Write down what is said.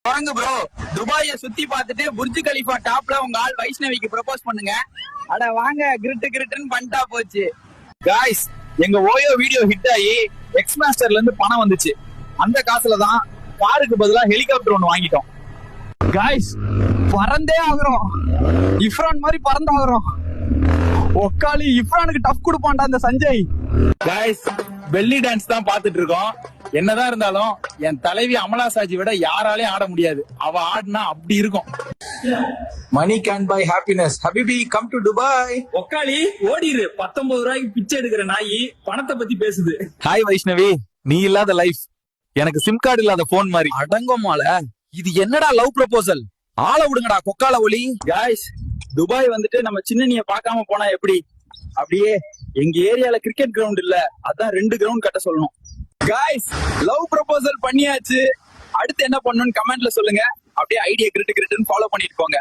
வாங்க ப்ரோ, துபாய சுத்தி பார்த்துட்டு புர்ஜ் கலிஃபா டாப்ல உங்க ஆள் வைஷ்ணவிக்கு ப்ரொபோஸ் பண்ணுங்க. அட வாங்க, கிரிட்டு கிரிட்டுன்னு பண்ணிட்டா போச்சு. காய்ஸ், எங்க ஓயோ வீடியோ ஹிட் ஆகி எக்ஸ் மாஸ்டர்ல இருந்து பணம் வந்துச்சு. அந்த காசுல தான் காருக்கு பதிலா ஹெலிகாப்டர் ஒண்ணு வாங்கிட்டோம். காய்ஸ், பறந்தே ஆகுறோம். இஃப்ரான் மாதிரி பறந்தாகிறோம். ஒக்காளி இஃப்ரானுக்கு டஃப் கொடுப்பான்டா அந்த சஞ்சய். காய்ஸ், பெல்லி டான்ஸ் தான் பாத்துட்டு இருக்கோம். என்னதான் இருந்தாலும் என் தலைவி அமலா சாஜி விட யாராலையும் ஆட முடியாது. அவ ஆடினா அப்படி இருக்கும். Money can buy happiness. ஹபிபி கம் டு துபாய். ஒக்காளி ஓடிரு. 19 ரூபாய்க்கு பிச்சை எடுக்கிற நாயி பணத்தை பத்தி பேசுது. ஹாய் வைஷ்ணவி, நீ இல்லாத லைஃப் எனக்கு சிம் கார்டு இல்லாத போன் மாதிரி. அடங்கோமால, இது என்னடா லவ் ப்ரொபோசல்? ஆள விடுங்கடா கொக்கால ஒலி. காய்ஸ், துபாய் வந்துட்டு நம்ம சின்னனிய பார்க்காம போனா எப்படி? அப்படியே எங்க ஏரியால கிரிக்கெட் கிரவுண்ட் இல்ல, அதான் 2 கிரவுண்ட் கட்ட சொல்லணும். காய்ஸ், லவ் ப்ரொபோசல் பண்ணியாச்சு. அடுத்து என்ன பண்ணணும்னு கமெண்ட்ல சொல்லுங்க. அப்படியே ஐடியா கிரிட்டுன்னு ஃபாலோ பண்ணிட்டு போங்க.